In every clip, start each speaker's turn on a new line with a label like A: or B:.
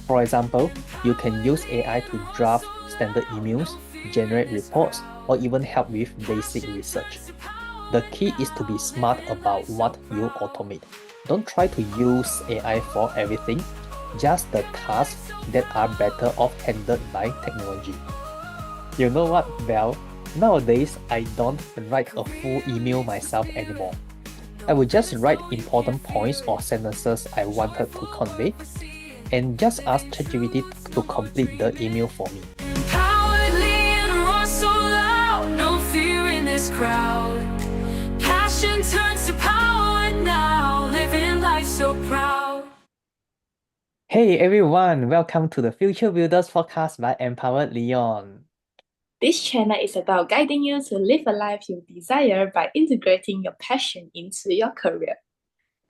A: For example, you can use AI to draft standard emails, generate reports, or even help with basic research. The key is to be smart about what you automate. Don't try to use AI for everything, just the tasks that are better off handled by technology. You know what, Val? Nowadays, I don't write a full email myself anymore. I will just write important points or sentences I wanted to convey and just ask ChatGPT to complete the email for me.
B: So loud, no fear in this crowd. Passion turns to power now, living life so proud.
A: Hey everyone, welcome to the Future Builders podcast by Empowered Liion.
C: This channel is about guiding you to live a life you desire by integrating your passion into your career.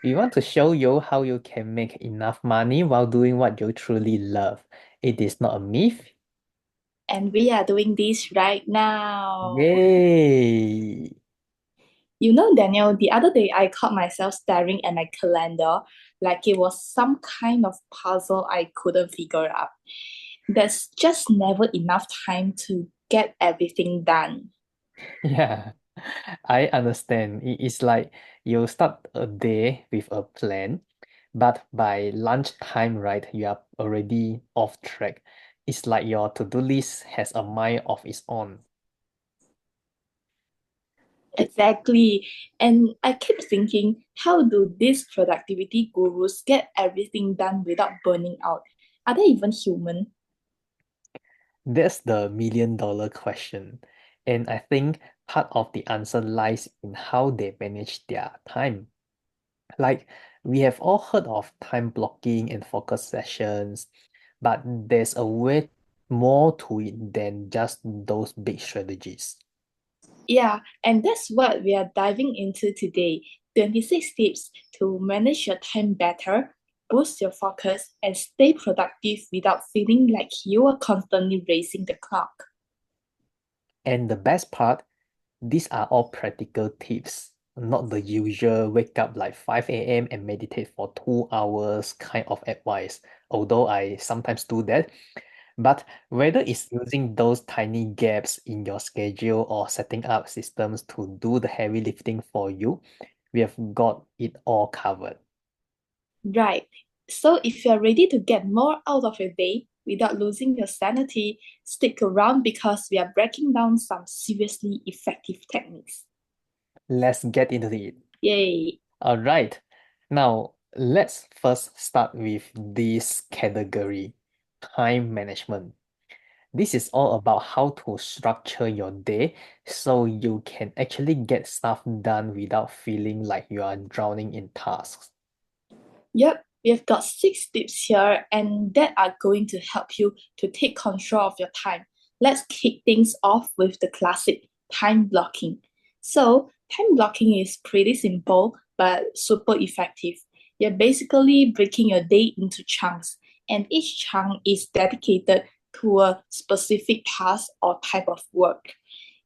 A: We want to show you how you can make enough money while doing what you truly love. It is not a myth.
C: And we are doing this right now.
A: Yay!
C: You know, Daniel, the other day I caught myself staring at my calendar like it was some kind of puzzle I couldn't figure out. There's just never enough time to get everything done.
A: Yeah, I understand. It is like you start a day with a plan, but by lunchtime, right, you are already off track. It's like your to-do list has a mind of its own.
C: Exactly. And I keep thinking, how do these productivity gurus get everything done without burning out? Are they even human?
A: That's the million-dollar question. And I think part of the answer lies in how they manage their time. Like, we have all heard of time blocking and focus sessions, but there's a way more to it than just those big strategies.
C: Yeah, and that's what we are diving into today. 26 tips to manage your time better, boost your focus, and stay productive without feeling like you are constantly racing the clock.
A: And the best part, these are all practical tips, not the usual wake up like 5 a.m. and meditate for 2 hours kind of advice, although I sometimes do that. But whether it's using those tiny gaps in your schedule or setting up systems to do the heavy lifting for you, we have got it all covered.
C: Right. So if you're ready to get more out of your day without losing your sanity, stick around because we are breaking down some seriously effective techniques.
A: Let's get into it.
C: Yay!
A: All right. Now, let's first start with this category, time management. This is all about how to structure your day so you can actually get stuff done without feeling like you are drowning in tasks.
C: Yep, we've got 6 tips here and that are going to help you to take control of your time. Let's kick things off with the classic time blocking. So, time blocking is pretty simple but super effective. You're basically breaking your day into chunks, and each chunk is dedicated to a specific task or type of work.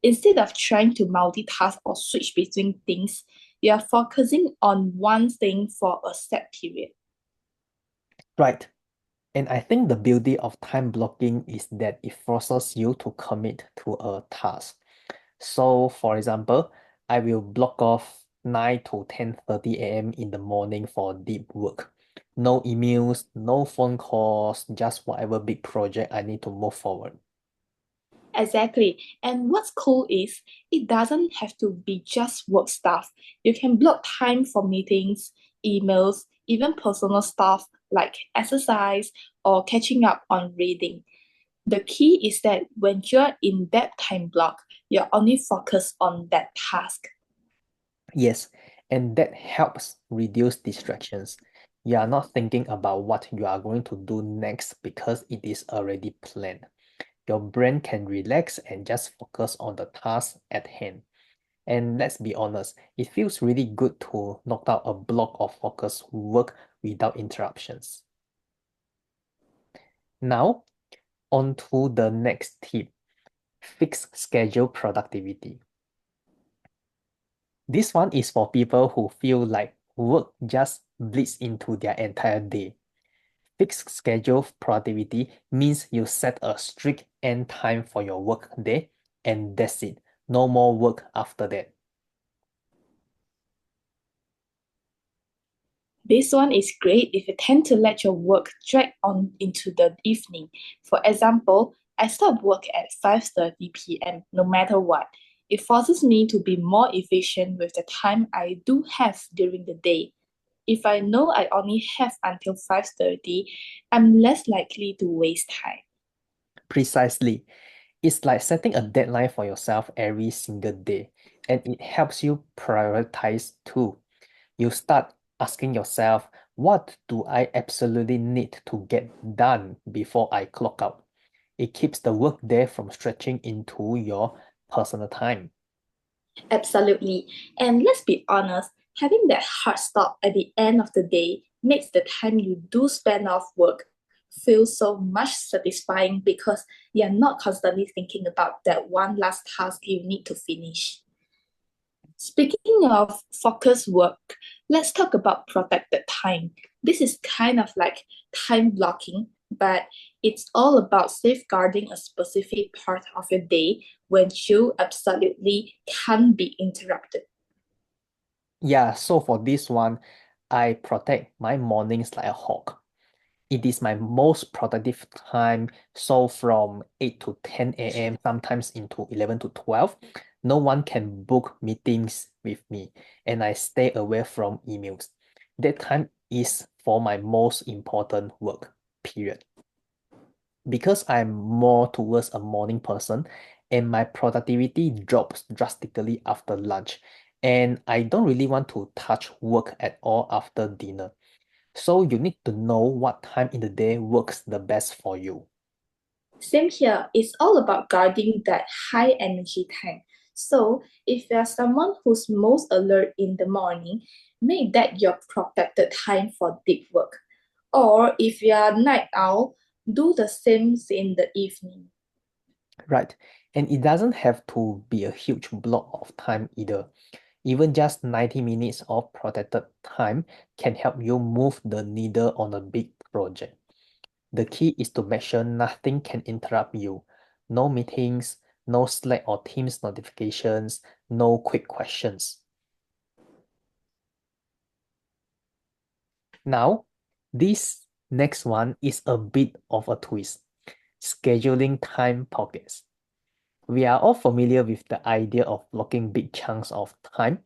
C: Instead of trying to multitask or switch between things, you are focusing on one thing for a set period.
A: Right. And I think the beauty of time blocking is that it forces you to commit to a task. So, for example, I will block off 9 to 10:30 a.m. in the morning for deep work. No emails, no phone calls, just whatever big project I need to move forward.
C: Exactly. And what's cool is it doesn't have to be just work stuff. You can block time for meetings, emails, even personal stuff like exercise or catching up on reading. The key is that when you're in that time block, you're only focused on that task.
A: Yes, and that helps reduce distractions. You are not thinking about what you are going to do next because it is already planned. Your brain can relax and just focus on the task at hand. And let's be honest, it feels really good to knock out a block of focused work without interruptions. Now, on to the next tip, fixed schedule productivity. This one is for people who feel like work just bleeds into their entire day. Fixed schedule productivity means you set a strict end time for your work day, and that's it. No more work after that.
C: This one is great if you tend to let your work drag on into the evening. For example, I stop work at 5:30 p.m. no matter what. It forces me to be more efficient with the time I do have during the day. If I know I only have until 5:30, I'm less likely to waste time.
A: Precisely. It's like setting a deadline for yourself every single day, and it helps you prioritize too. You start asking yourself, what do I absolutely need to get done before I clock out? It keeps the work day from stretching into your personal time.
C: Absolutely. And let's be honest, having that hard stop at the end of the day makes the time you do spend off work feel so much satisfying because you're not constantly thinking about that one last task you need to finish. Speaking of focus work, let's talk about protected time. This is kind of like time blocking, but it's all about safeguarding a specific part of your day when you absolutely can't be interrupted.
A: Yeah, so for this one, I protect my mornings like a hawk. It is my most productive time. So from 8 to 10 a.m., sometimes into 11 to 12, no one can book meetings with me, and I stay away from emails. That time is for my most important work, period. Because I'm more towards a morning person, and my productivity drops drastically after lunch, and I don't really want to touch work at all after dinner. So you need to know what time in the day works the best for you.
C: Same here, it's all about guarding that high energy time. So, if you're someone who's most alert in the morning, make that your protected time for deep work. Or if you're a night owl, do the same in the evening.
A: Right. And it doesn't have to be a huge block of time either. Even just 90 minutes of protected time can help you move the needle on a big project. The key is to make sure nothing can interrupt you. No meetings, no Slack or Teams notifications, no quick questions. Now, this next one is a bit of a twist. Scheduling time pockets. We are all familiar with the idea of blocking big chunks of time,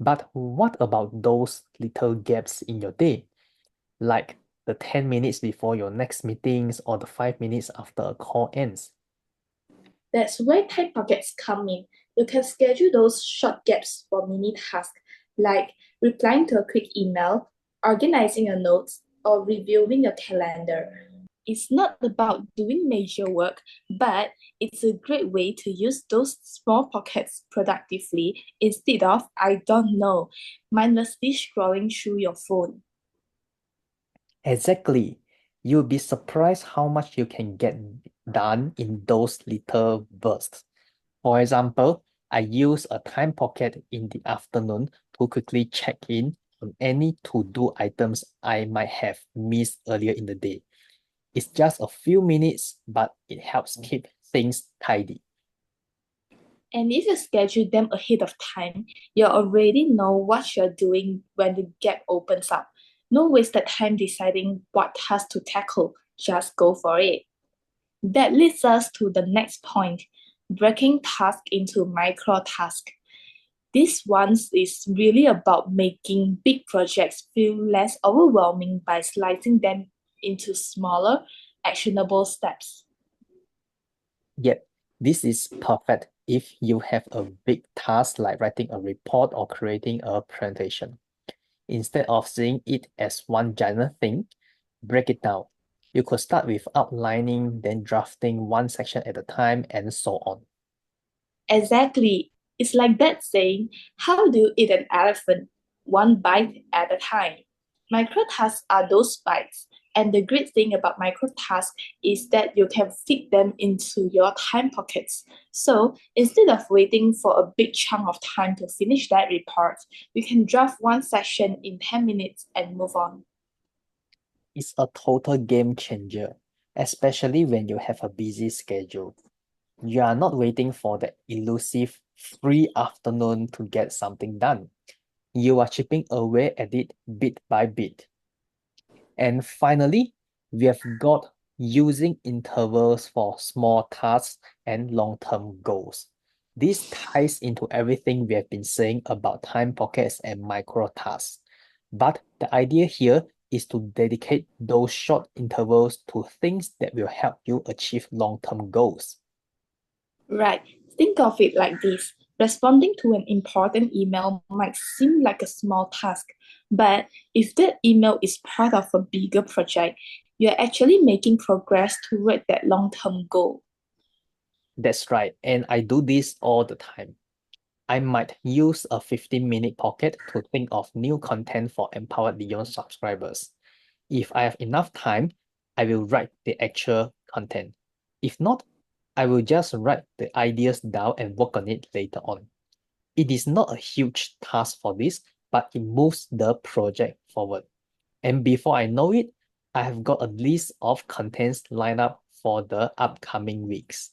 A: but what about those little gaps in your day? Like the 10 minutes before your next meetings or the 5 minutes after a call ends.
C: That's where time pockets come in. You can schedule those short gaps for mini tasks like replying to a quick email, organizing your notes, or reviewing your calendar. It's not about doing major work, but it's a great way to use those small pockets productively instead of, I don't know, mindlessly scrolling through your phone.
A: Exactly. You'll be surprised how much you can get done in those little bursts. For example, I use a time pocket in the afternoon to quickly check in on any to-do items I might have missed earlier in the day. It's just a few minutes, but it helps keep things tidy.
C: And if you schedule them ahead of time, you already know what you're doing when the gap opens up. No wasted time deciding what task to tackle, just go for it. That leads us to the next point, breaking tasks into micro tasks. This one is really about making big projects feel less overwhelming by slicing them into smaller, actionable steps.
A: Yet, this is perfect if you have a big task like writing a report or creating a presentation. Instead of seeing it as one giant thing, break it down. You could start with outlining, then drafting one section at a time, and so on.
C: Exactly. It's like that saying, how do you eat an elephant? One bite at a time. Micro tasks are those bites. And the great thing about micro tasks is that you can fit them into your time pockets. So instead of waiting for a big chunk of time to finish that report, you can draft one section in 10 minutes and move on.
A: It's a total game changer, especially when you have a busy schedule. You are not waiting for the elusive free afternoon to get something done. You are chipping away at it bit by bit. And finally, we have got using intervals for small tasks and long-term goals. This ties into everything we have been saying about time pockets and micro tasks. But the idea here is to dedicate those short intervals to things that will help you achieve long-term goals.
C: Right. Think of it like this. Responding to an important email might seem like a small task, but if that email is part of a bigger project, you're actually making progress toward that long-term goal.
A: That's right, and I do this all the time. I might use a 15-minute pocket to think of new content for Empowered Liion subscribers. If I have enough time, I will write the actual content. If not, I will just write the ideas down and work on it later on. It is not a huge task for this, but it moves the project forward. And before I know it, I have got a list of contents lined up for the upcoming weeks.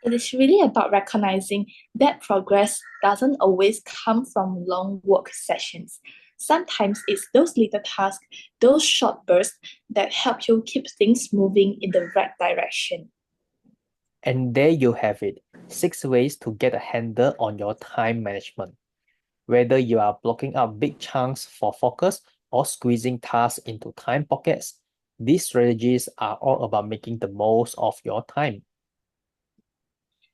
C: It is really about recognizing that progress doesn't always come from long work sessions. Sometimes it's those little tasks, those short bursts that help you keep things moving in the right direction.
A: And there you have it, 6 ways to get a handle on your time management. Whether you are blocking out big chunks for focus or squeezing tasks into time pockets, these strategies are all about making the most of your time.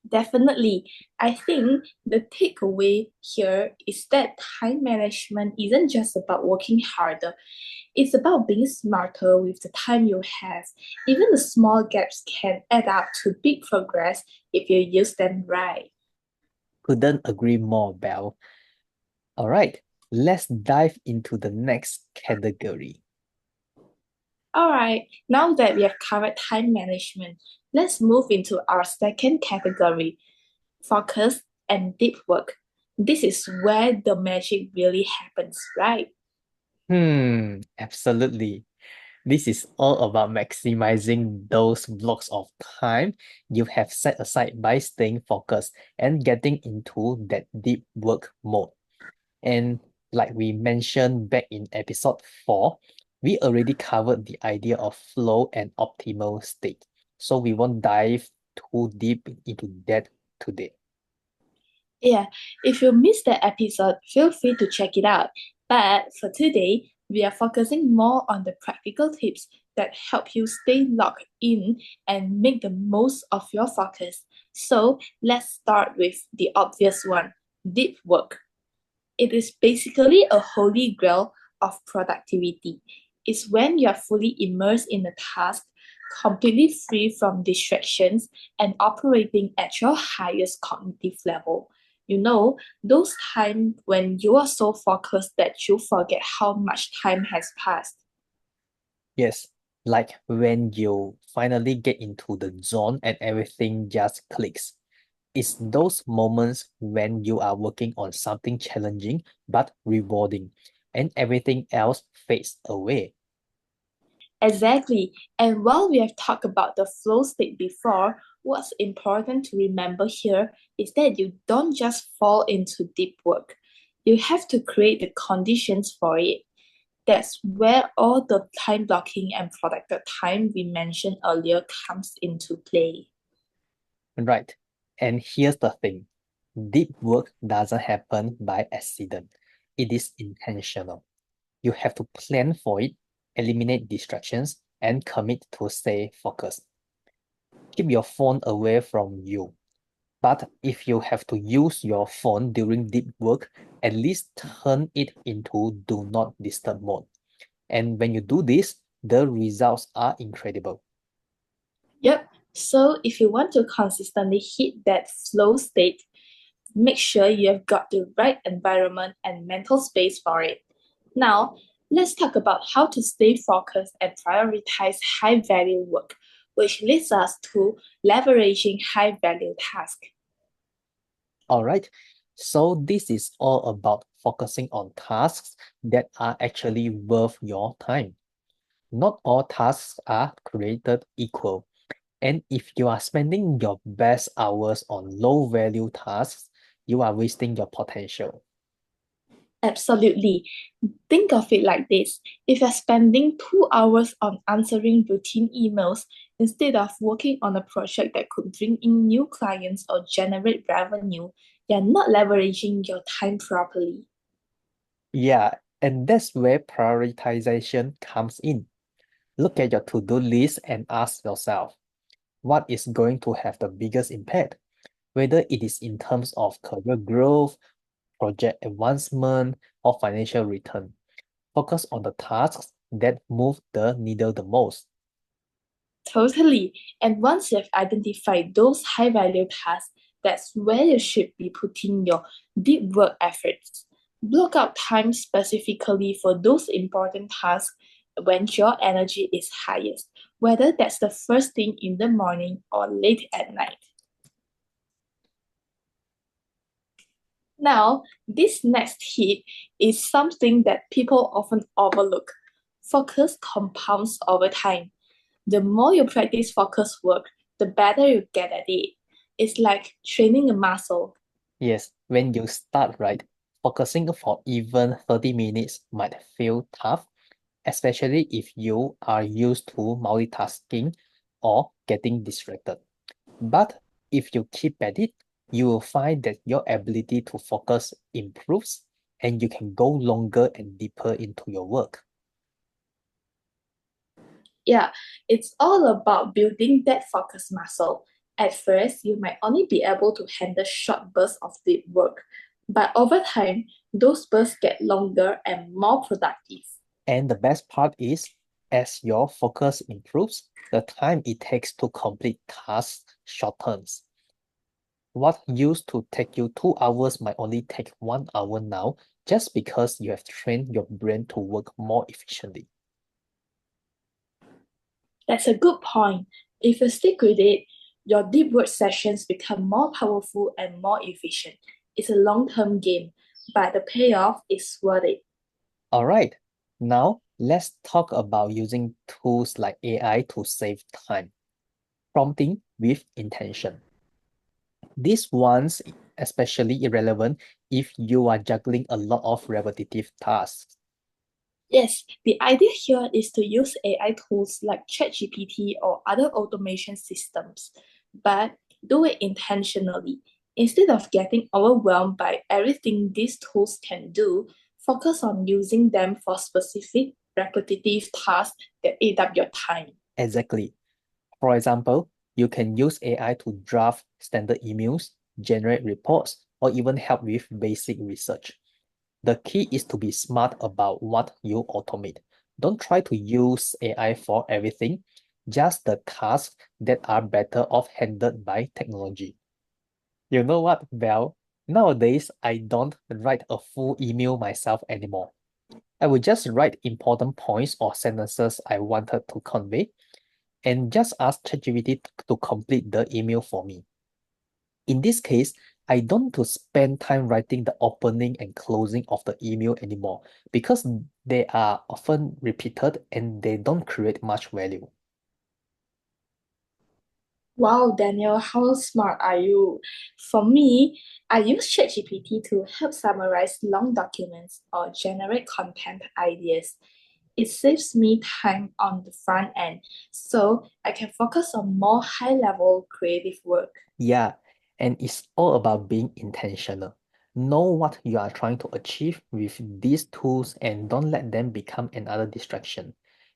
C: Definitely. I think the takeaway here is that time management isn't just about working harder, it's about being smarter with the time you have. Even the small gaps can add up to big progress if you use them right.
A: Couldn't agree more, Belle. All right, let's dive into the next category.
C: All right, now that we have covered time management, let's move into our second category, focus and deep work. This is where the magic really happens, right?
A: Absolutely. This is all about maximizing those blocks of time you have set aside by staying focused and getting into that deep work mode. And like we mentioned back in episode 4, we already covered the idea of flow and optimal state. So we won't dive too deep into that today.
C: Yeah, if you missed that episode, feel free to check it out. But for today, we are focusing more on the practical tips that help you stay locked in and make the most of your focus. So let's start with the obvious one, deep work. It is basically a holy grail of productivity. It's when you are fully immersed in the task, completely free from distractions, and operating at your highest cognitive level. You know, those times when you are so focused that you forget how much time has passed.
A: Yes, like when you finally get into the zone and everything just clicks. It's those moments when you are working on something challenging but rewarding, and everything else fades away.
C: Exactly. And while we have talked about the flow state before, what's important to remember here is that you don't just fall into deep work. You have to create the conditions for it. That's where all the time blocking and protected time we mentioned earlier comes into play.
A: Right. And here's the thing. Deep work doesn't happen by accident. It is intentional. You have to plan for it, eliminate distractions, and commit to stay focused. Keep your phone away from you. But if you have to use your phone during deep work, at least turn it into do not disturb mode. And when you do this, the results are incredible.
C: Yep. So if you want to consistently hit that flow state, make sure you have got the right environment and mental space for it. Now, let's talk about how to stay focused and prioritize high value work, which leads us to leveraging high value tasks.
A: All right. So this is all about focusing on tasks that are actually worth your time. Not all tasks are created equal. And if you are spending your best hours on low value tasks, you are wasting your potential.
C: Absolutely. Think of it like this. If you're spending 2 hours on answering routine emails instead of working on a project that could bring in new clients or generate revenue, you're not leveraging your time properly.
A: Yeah, and that's where prioritization comes in. Look at your to-do list and ask yourself, what is going to have the biggest impact? Whether it is in terms of career growth, project advancement, or financial return. Focus on the tasks that move the needle the most.
C: Totally. And once you've identified those high value tasks, that's where you should be putting your deep work efforts. Block out time specifically for those important tasks when your energy is highest, whether that's the first thing in the morning or late at night. Now, this next tip is something that people often overlook. Focus compounds over time. The more you practice focus work, the better you get at it. It's like training a muscle.
A: Yes, when you start right, focusing for even 30 minutes might feel tough, especially if you are used to multitasking or getting distracted. But if you keep at it, you will find that your ability to focus improves and you can go longer and deeper into your work.
C: Yeah, it's all about building that focus muscle. At first, you might only be able to handle short bursts of deep work, but over time, those bursts get longer and more productive.
A: And the best part is, as your focus improves, the time it takes to complete tasks shortens. What used to take you 2 hours might only take 1 hour now, just because you have trained your brain to work more efficiently.
C: That's a good point. If you stick with it, your deep work sessions become more powerful and more efficient. It's a long term game, but the payoff is worth it.
A: All right, now let's talk about using tools like AI to save time. Prompting with intention. This one's especially irrelevant if you are juggling a lot of repetitive tasks.
C: Yes, the idea here is to use AI tools like ChatGPT or other automation systems, but do it intentionally. Instead of getting overwhelmed by everything these tools can do, focus on using them for specific repetitive tasks that eat up your time.
A: Exactly. For example, you can use AI to draft standard emails, generate reports, or even help with basic research. The key is to be smart about what you automate. Don't try to use AI for everything, just the tasks that are better off handled by technology. You know what, Val? Nowadays, I don't write a full email myself anymore. I will just write important points or sentences I wanted to convey and just ask ChatGPT to complete the email for me. In this case, I don't need to spend time writing the opening and closing of the email anymore because they are often repeated and they don't create much value.
C: Wow, Daniel, how smart are you? For me, I use ChatGPT to help summarize long documents or generate content ideas. It saves me time on the front end, so I can focus on more high level creative work.
A: Yeah, and it's all about being intentional. Know what you are trying to achieve with these tools and don't let them become another distraction.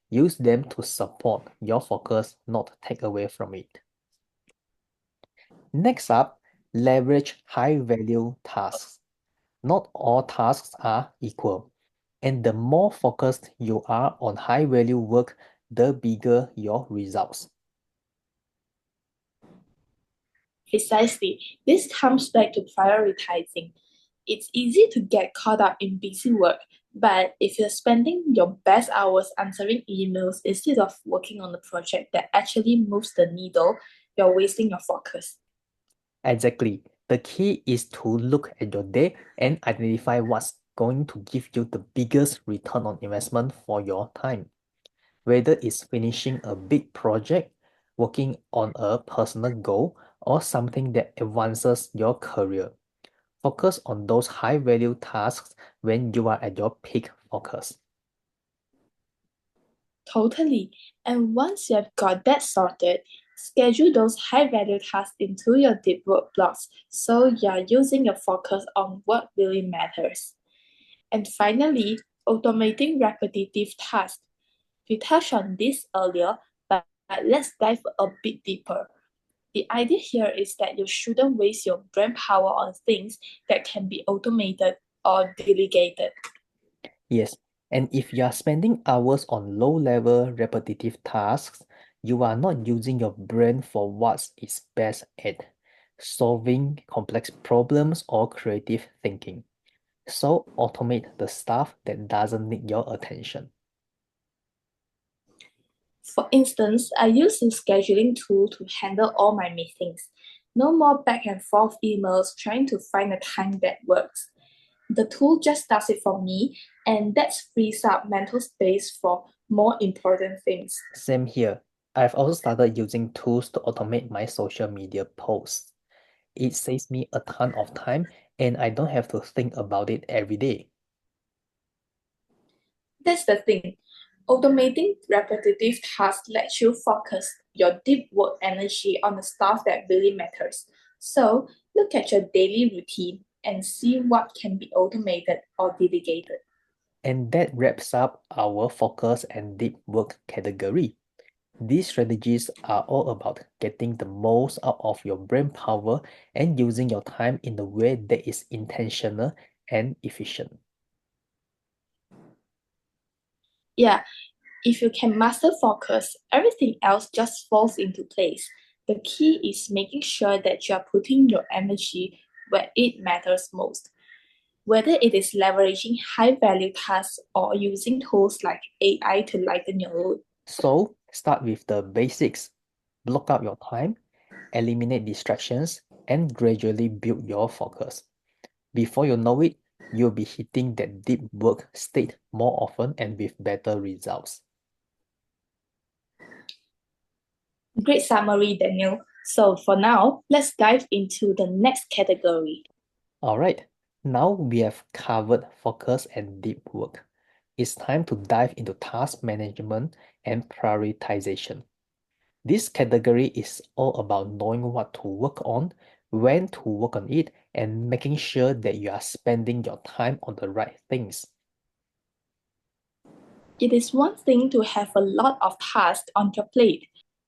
A: Use them to support your focus, not take away from it. Next up, leverage high-value tasks. Not all tasks are equal, and the more focused you are on high-value work, the bigger your results.
C: Precisely. This comes back to prioritizing. It's easy to get caught up in busy work, but if you're spending your best hours answering emails instead of working on a project that actually moves the needle, you're wasting your focus.
A: Exactly. The key is to look at your day and identify what's going to give you the biggest return on investment for your time. Whether it's finishing a big project, working on a personal goal, or something that advances your career. Focus on those high-value tasks when you are at your peak focus.
C: Totally. And once you have got that sorted, schedule those high value tasks into your deep work blocks so you're using your focus on what really matters. And finally, automating repetitive tasks. We touched on this earlier, but let's dive a bit deeper. The idea here is that you shouldn't waste your brain power on things that can be automated or delegated.
A: Yes, and if you are spending hours on low-level repetitive tasks, you are not using your brain for what it's best at, solving complex problems or creative thinking. So automate the stuff that doesn't need your attention.
C: For instance, I use a scheduling tool to handle all my meetings. No more back and forth emails trying to find a time that works. The tool just does it for me, and that frees up mental space for more important things.
A: Same here. I've also started using tools to automate my social media posts. It saves me a ton of time and I don't have to think about it every day.
C: That's the thing. Automating repetitive tasks lets you focus your deep work energy on the stuff that really matters. So, look at your daily routine and see what can be automated or delegated.
A: And that wraps up our focus and deep work category. These strategies are all about getting the most out of your brain power and using your time in a way that is intentional and efficient.
C: Yeah, if you can master focus, everything else just falls into place. The key is making sure that you are putting your energy where it matters most. Whether it is leveraging high value tasks or using tools like AI to lighten your load.
A: So start with the basics. Block out your time, eliminate distractions, and gradually build your focus. Before you know it, you'll be hitting that deep work state more often and with better results.
C: Great summary, Daniel. So for now, let's dive into the next category.
A: Alright, now we have covered focus and deep work. It's time to dive into task management and prioritization. This category is all about knowing what to work on, when to work on it, and making sure that you are spending your time on the right things.
C: It is one thing to have a lot of tasks on your plate,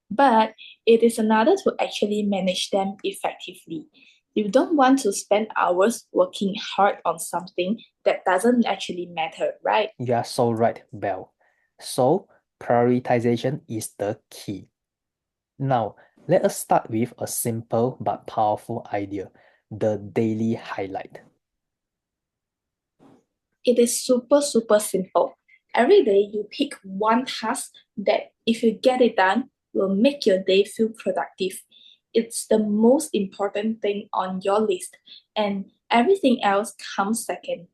C: but it is another to actually manage them effectively. You don't want to spend hours working hard on something that doesn't actually matter, right?
A: You are so right, Belle. So, prioritization is the key. Now, let us start with a simple but powerful idea, the daily highlight.
C: It is super simple. Every day you pick one task that, if you get it done, will make your day feel productive. It's the most important thing on your list, and everything else comes second.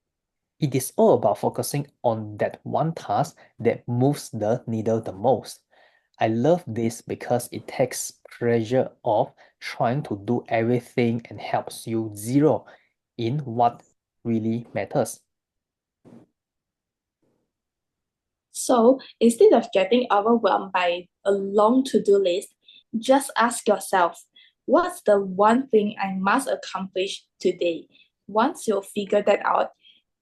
A: It is all about focusing on that one task that moves the needle the most. I love this because it takes pressure off trying to do everything and helps you zero in what really matters.
C: So instead of getting overwhelmed by a long to do list, just ask yourself, what's the one thing I must accomplish today? Once you figure that out,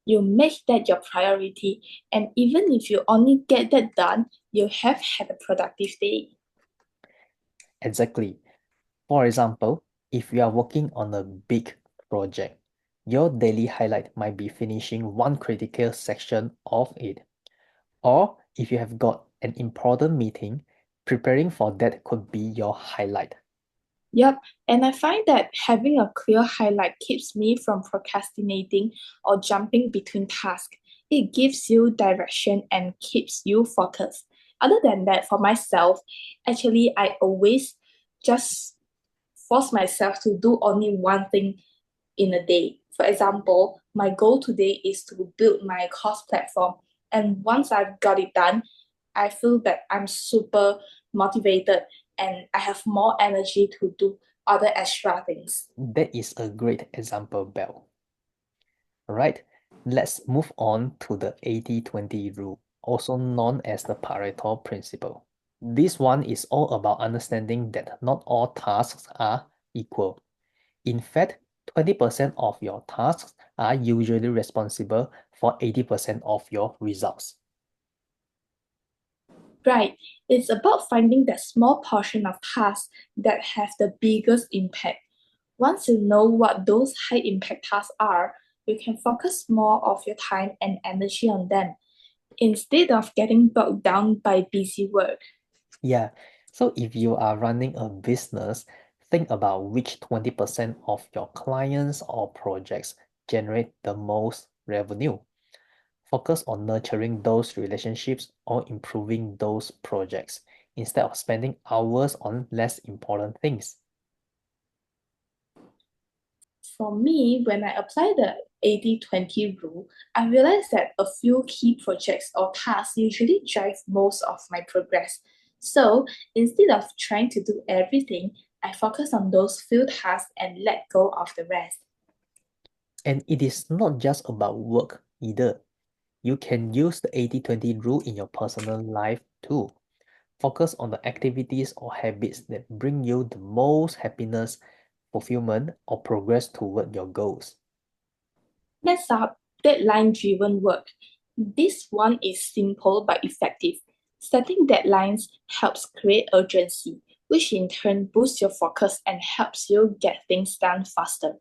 C: you make that your priority. And even if you only get that done, you have had a productive day.
A: Exactly. For example, if you are working on a big project, your daily highlight might be finishing one critical section of it. Or if you have got an important meeting, preparing for that could be your highlight.
C: Yep, and I find that having a clear highlight keeps me from procrastinating or jumping between tasks. It gives you direction and keeps you focused. Other than that, for myself, actually, I always just force myself to do only one thing in a day. For example, my goal today is to build my course platform. And once I've got it done, I feel that I'm super motivated and I have more energy to do other extra things.
A: That is a great example, Bell. Alright, let's move on to the 80-20 rule, also known as the Pareto principle. This one is all about understanding that not all tasks are equal. In fact, 20% of your tasks are usually responsible for 80% of your results.
C: Right, it's about finding that small portion of tasks that have the biggest impact. Once you know what those high impact tasks are, you can focus more of your time and energy on them instead of getting bogged down by busy work.
A: Yeah, so if you are running a business, think about which 20% of your clients or projects generate the most revenue. Focus on nurturing those relationships or improving those projects instead of spending hours on less important things.
C: For me, when I apply the 80-20 rule, I realized that a few key projects or tasks usually drive most of my progress. So instead of trying to do everything, I focus on those few tasks and let go of the rest.
A: And it is not just about work either. You can use the 80-20 rule in your personal life too. Focus on the activities or habits that bring you the most happiness, fulfillment, or progress toward your goals.
C: Next up, deadline driven work. This one is simple but effective. Setting deadlines helps create urgency, which in turn boosts your focus and helps you get things done faster.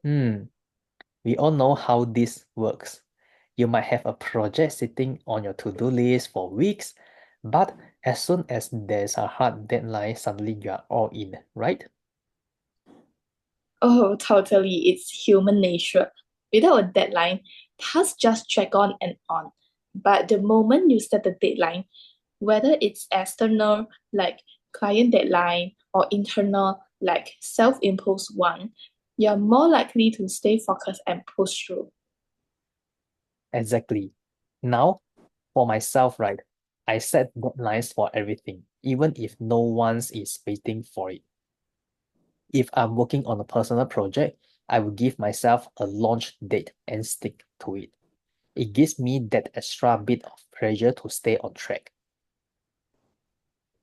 A: We all know how this works. You might have a project sitting on your to-do list for weeks, but as soon as there's a hard deadline, suddenly you are all in, right?
C: Oh, totally. It's human nature. Without a deadline, tasks just drag on and on. But the moment you set a deadline, whether it's external, like client deadline, or internal, like self-imposed one, you're more likely to stay focused and push through.
A: Exactly. Now, for myself, right, I set deadlines for everything, even if no one is waiting for it. If I'm working on a personal project, I will give myself a launch date and stick to it. It gives me that extra bit of pressure to stay on track.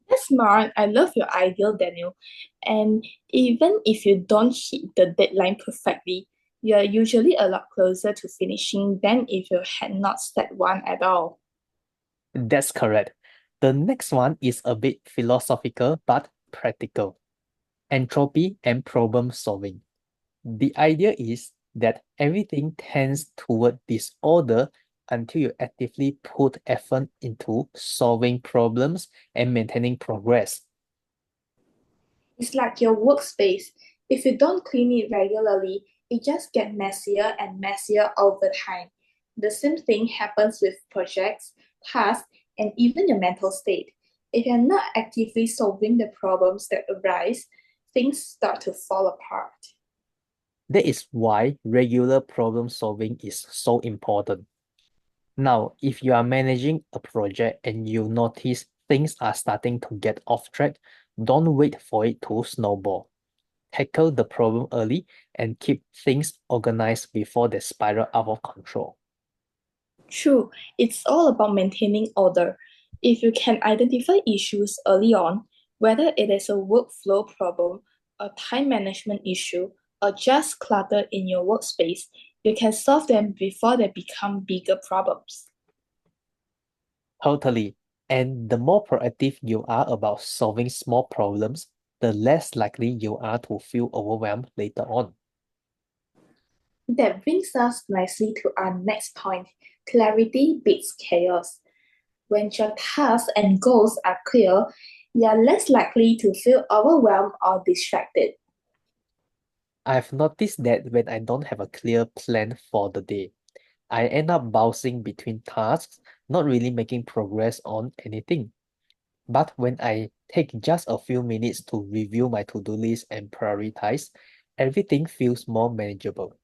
C: That's smart. I love your ideal, Daniel. And even if you don't hit the deadline perfectly, you're usually a lot closer to finishing than if you had not set one at all.
A: That's correct. The next one is a bit philosophical but practical. Entropy and problem solving. The idea is that everything tends toward disorder until you actively put effort into solving problems and maintaining progress.
C: It's like your workspace. If you don't clean it regularly, it just gets messier and messier over time. The same thing happens with projects, tasks, and even your mental state. If you're not actively solving the problems that arise, things start to fall apart.
A: That is why regular problem solving is so important. Now, if you are managing a project and you notice things are starting to get off track, don't wait for it to snowball. Tackle the problem early and keep things organized before they spiral out of control.
C: True, it's all about maintaining order. If you can identify issues early on, whether it is a workflow problem, a time management issue, or just clutter in your workspace, you can solve them before they become bigger problems.
A: Totally. And the more proactive you are about solving small problems, the less likely you are to feel overwhelmed later on.
C: That brings us nicely to our next point: clarity beats chaos. When your tasks and goals are clear, you are less likely to feel overwhelmed or distracted.
A: I've noticed that when I don't have a clear plan for the day, I end up bouncing between tasks, not really making progress on anything. But when I take just a few minutes to review my to-do list and prioritize, Everything feels more manageable.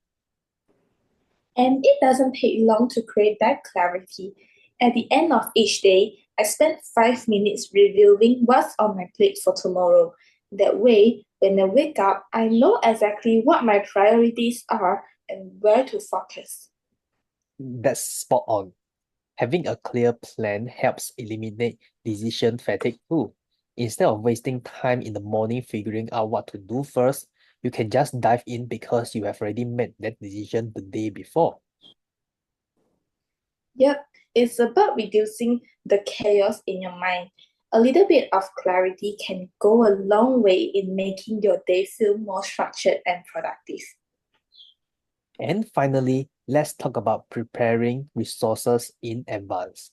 C: And it doesn't take long to create that clarity. At the end of each day, I spend 5 minutes reviewing what's on my plate for tomorrow. That way, when I wake up, I know exactly what my priorities are and where to focus.
A: That's spot on. Having a clear plan helps eliminate decision fatigue too. Instead of wasting time in the morning figuring out what to do first, you can just dive in because you have already made that decision the day before.
C: Yep, it's about reducing the chaos in your mind. A little bit of clarity can go a long way in making your day feel more structured and productive.
A: And finally, let's talk about preparing resources in advance.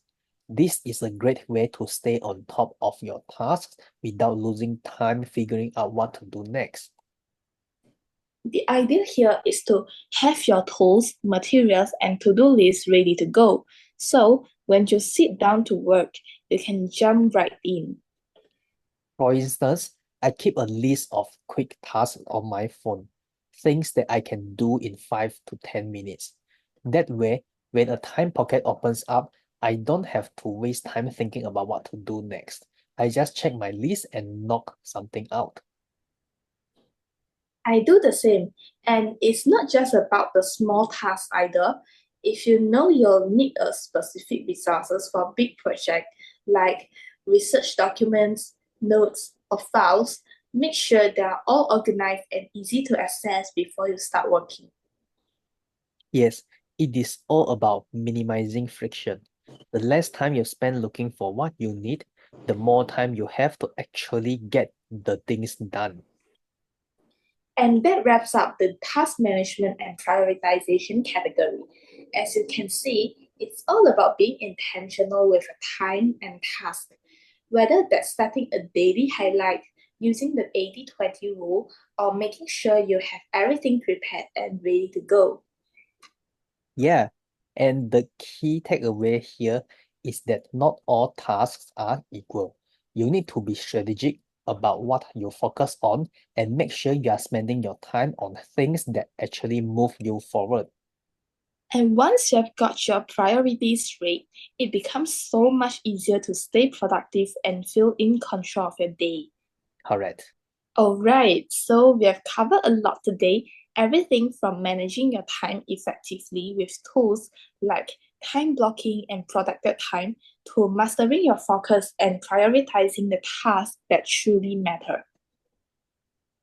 A: This is a great way to stay on top of your tasks without losing time figuring out what to do next.
C: The idea here is to have your tools, materials, and to do lists ready to go. So when you sit down to work, you can jump right in.
A: For instance, I keep a list of quick tasks on my phone, things that I can do in 5 to 10 minutes. That way, when a time pocket opens up, I don't have to waste time thinking about what to do next. I just check my list and knock something out.
C: I do the same, and it's not just about the small tasks either. If you know you'll need a specific resources for a big project like research documents, notes, or files, make sure they are all organized and easy to access before you start working.
A: Yes, it is all about minimizing friction. The less time you spend looking for what you need, the more time you have to actually get the things done.
C: And that wraps up the task management and prioritization category. As you can see, it's all about being intentional with a time and task. Whether that's setting a daily highlight, using the 80-20 rule, or making sure you have everything prepared and ready to go.
A: Yeah, and the key takeaway here is that not all tasks are equal. You need to be strategic about what you focus on and make sure you are spending your time on things that actually move you forward.
C: And once you've got your priorities straight, it becomes so much easier to stay productive and feel in control of your day.
A: Correct.
C: Alright, so we have covered a lot today. Everything from managing your time effectively with tools like time blocking and protected time to mastering your focus and prioritizing the tasks that truly matter.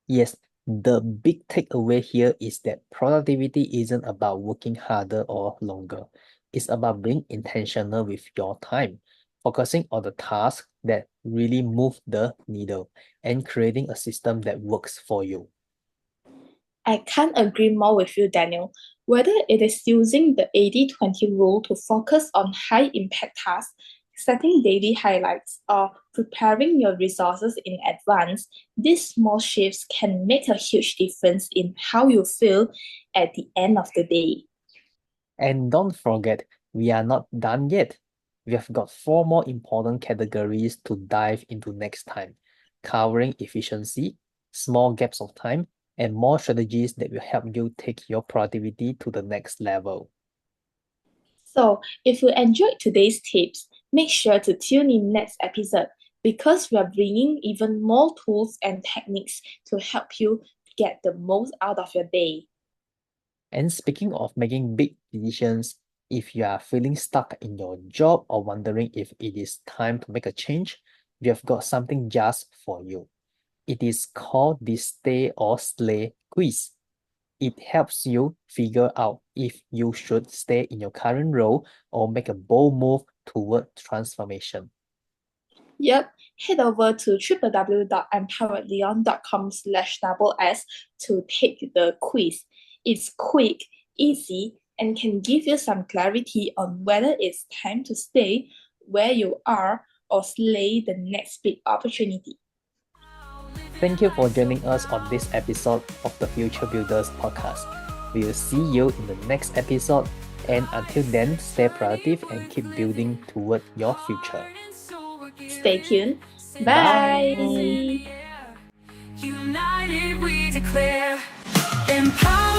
A: Yes, the big takeaway here is that productivity isn't about working harder or longer. It's about being intentional with your time, focusing on the tasks that really move the needle, and creating a system that works for you.
C: I can't agree more with you, Daniel. Whether it is using the 80-20 rule to focus on high impact tasks, setting daily highlights, or preparing your resources in advance, these small shifts can make a huge difference in how you feel at the end of the day.
A: And don't forget, we are not done yet. We have got 4 more important categories to dive into next time, covering efficiency, small gaps of time, and more strategies that will help you take your productivity to the next level.
C: So, if you enjoyed today's tips, make sure to tune in next episode because we are bringing even more tools and techniques to help you get the most out of your day.
A: And speaking of making big decisions, if you are feeling stuck in your job or wondering if it is time to make a change, we have got something just for you. It is called the Stay or Slay quiz. It helps you figure out if you should stay in your current role or make a bold move toward transformation.
C: Yep, head over to www.empoweredlion.com/s to take the quiz. It's quick, easy, and can give you some clarity on whether it's time to stay where you are or slay the next big opportunity.
A: Thank you for joining us on this episode of the Future Builders podcast. We will see you in the next episode, and until then, stay productive and keep building toward your future.
C: Stay tuned.
A: Bye.
C: Bye.
B: United we declare. Empower